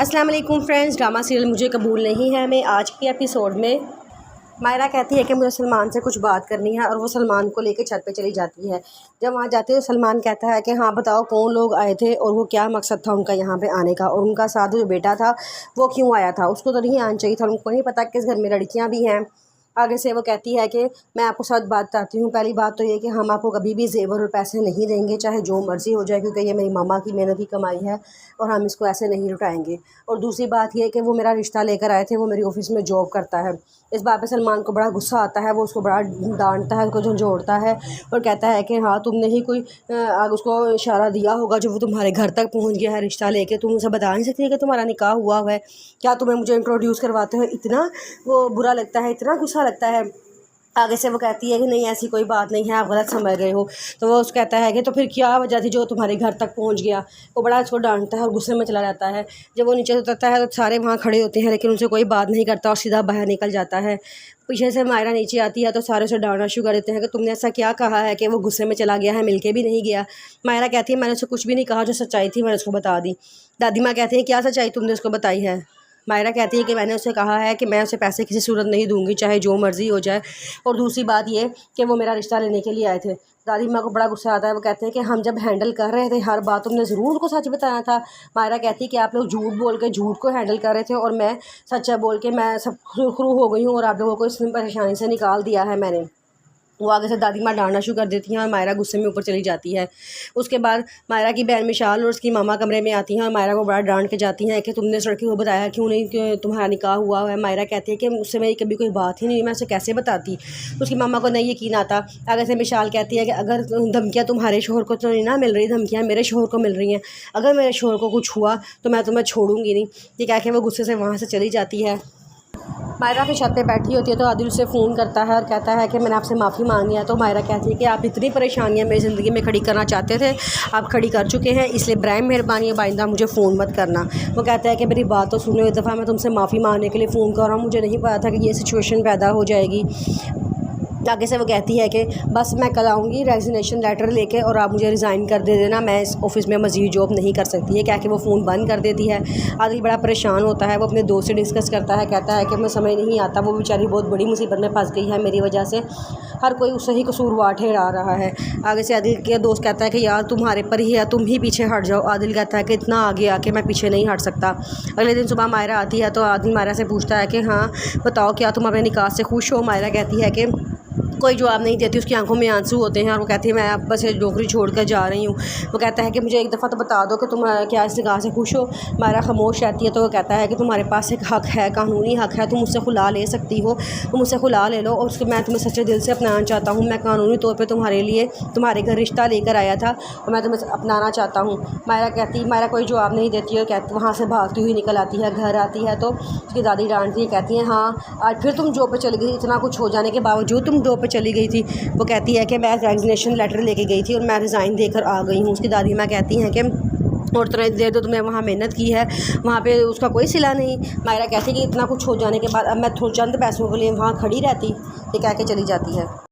अस्सलाम वालेकुम friends, drama serial मुझे कबूल नहीं है में आज की एपिसोड में मायरा कहती है कि मुझे सलमान से कुछ बात करनी है और वो सलमान को लेकर छत पे चली जाती है। जब वहाँ जाती है तो सलमान कहता है कि हाँ बताओ कौन लोग आए थे और वो क्या मकसद था उनका यहाँ पे आने का, और उनका साथ जो बेटा था वो क्यों आया था, उसको तो नहीं आना चाहिए था, उनको नहीं पता कि इस घर में लड़कियाँ भी हैं। आगे से वो कहती है कि मैं आपको साथ बात बताती हूँ। पहली बात तो ये कि हम आपको कभी भी जेवर और पैसे नहीं देंगे, चाहे जो मर्ज़ी हो जाए, क्योंकि ये मेरी मामा की मेहनत की कमाई है और हम इसको ऐसे नहीं लुटाएंगे। और दूसरी बात ये कि वो मेरा रिश्ता लेकर आए थे, वो मेरी ऑफिस में जॉब करता है। इस बात पे सलमान को बड़ा गुस्सा आता है, वो उसको बड़ा डांटता है, उसको झंझोड़ता है और कहता है कि हाँ तुमने ही कोई उसको इशारा दिया होगा जो वो तुम्हारे घर तक पहुँच गया है रिश्ता लेके, तुम उसे बता नहीं सकती कि तुम्हारा निकाह हुआ है, क्या तुम्हें मुझे इंट्रोड्यूस करवाते हो। इतना वो बुरा लगता है, इतना गुस्सा लगता है। आगे से वो कहती है कि नहीं ऐसी कोई बात नहीं है, आप गलत समझ रहे हो। तो वो उसको कहता है कि तो फिर क्या वजह थी जो तुम्हारे घर तक पहुंच गया। वो बड़ा उसको डांटता है और गुस्से में चला जाता है। जब वो नीचे उतरता है तो सारे वहाँ खड़े होते हैं, लेकिन उनसे कोई बात नहीं करता और सीधा बाहर निकल जाता है। पीछे से मायरा नीचे आती है तो सारे उसे डांटना शुरू कर देते हैं कि तुमने ऐसा क्या कहा है कि वो गुस्से में चला गया है, मिलके भी नहीं गया। मायरा कहती है मैंने उसे कुछ भी नहीं कहा, जो सच्चाई थी मैंने उसको बता दी। दादी माँ कहती है क्या सच्चाई तुमने उसको बताई है। मायरा कहती है कि मैंने उसे कहा है कि मैं उसे पैसे किसी सूरत नहीं दूंगी, चाहे जो मर्ज़ी हो जाए। और दूसरी बात ये कि वो मेरा रिश्ता लेने के लिए आए थे। दादी माँ को बड़ा गुस्सा आता है, वो कहते हैं कि हम जब हैंडल कर रहे थे हर बात तुमने ज़रूर उनको सच बताया था। मायरा कहती है कि आप लोग झूठ बोल के झूठ को हैंडल कर रहे थे और मैं सच्चा बोल के मैं सब सुरखरू हो गई हूँ और आप लोगों को इस परेशानी से निकाल दिया है मैंने। वो आगे से दादी माँ डांटना शुरू कर देती हैं और मायरा गुस्से में ऊपर चली जाती है। उसके बाद मायरा की बहन मिशाल और उसकी मामा कमरे में आती हैं और मायरा को बड़ा डांट के जाती हैं कि तुमने उस लड़की को बताया क्यों नहीं कि तुम्हारा निकाह हुआ है। मायरा कहती है कि मुझसे मेरी कभी कोई बात ही नहीं, मैं उसे कैसे बताती। उसकी मामा को नहीं यकीन आता। आगे से मिशाल कहती है कि अगर धमकियाँ तुम्हारे शोहर को तो नहीं ना मिल रही, धमकियाँ मेरे शोहर को मिल रही हैं, अगर मेरे शोहर को कुछ हुआ तो मैं तुम्हें छोड़ूंगी नहीं। ये कह के वो गुस्से से वहाँ से चली जाती है। मायरा अपनी छत पे बैठी होती है तो आदिल उसे फ़ोन करता है और कहता है कि मैंने आपसे माफ़ी मांगी है। तो मायरा कहती है कि आप इतनी परेशानियां मेरी ज़िंदगी में खड़ी करना चाहते थे, आप खड़ी कर चुके हैं, इसलिए बराए मेहरबानी है बाइंदा मुझे फ़ोन मत करना। वो कहता है कि मेरी बात तो सुनो, एक दफ़ा मैं तुमसे माफ़ी मांगने के लिए फ़ोन कर रहा हूँ, मुझे नहीं पता था कि ये सिचुएशन पैदा हो जाएगी। आगे से वो कहती है कि बस मैं कल आऊँगी रेजिग्नेशन लेटर लेके और आप मुझे रिज़ाइन कर दे देना, मैं इस ऑफ़िस में मज़ीद जॉब नहीं कर सकती है। क्या कि वो फ़ोन बंद कर देती है। आदिल बड़ा परेशान होता है, वो अपने दोस्त से डिस्कस करता है, कहता है कि मैं समझ नहीं आता, वो बेचारी बहुत बड़ी मुसीबत में फंस गई है मेरी वजह से, हर कोई उससे ही कसूरवार ठहरा रहा है। आगे से आदिल के दोस्त कहता है कि यार तुम्हारे पर ही है, तुम ही पीछे हट जाओ। आदिल कहता है कि इतना आगे आके मैं पीछे नहीं हट सकता। अगले दिन सुबह मायरा आती है तो आदिल मायरा से पूछता है कि हाँ बताओ क्या तुम अपने निकाह से खुश हो। मायरा कहती है कि कोई जवाब नहीं देती, उसकी आंखों में आंसू होते हैं और वो कहती है मैं अब बस नौकरी छोड़ कर जा रही हूँ। वो कहता है कि मुझे एक दफ़ा तो बता दो कि तुम क्या इस निकाह से खुश हो। मायरा खामोश रहती है तो वो कहता है कि तुम्हारे पास एक हक़ है, कानूनी हक़ है, तुम मुझसे खुला ले सकती हो, तुम मुझसे खुला ले लो। और उसके मैं तुम्हें सच्चे दिल से अपनाना चाहता हूँ, मैं कानूनी तौर पर तुम्हारे लिए तुम्हारे घर रिश्ता लेकर आया था और मैं तुम्हें अपनाना चाहता हूँ। मायरा कोई जवाब नहीं देती है, कहती वहाँ से भागती हुई निकल आती है। घर आती है तो उसकी दादी डांटती है, कहती है हाँ आज फिर तुम जॉब पर चली गई, इतना कुछ हो जाने के बावजूद तुम जॉब पर चली गई थी। वो कहती है कि मैं रेजिग्नेशन लेटर लेके गई थी और मैं रिज़ाइन देकर आ गई हूँ। उसकी दादी माँ कहती हैं कि और तरह देर तो तुमने वहाँ मेहनत की है, वहाँ पे उसका कोई सिला नहीं। मायरा कहती है कि इतना कुछ हो जाने के बाद अब मैं थोड़े चंद पैसों के लिए वहाँ खड़ी रहती, ये कह के चली जाती है।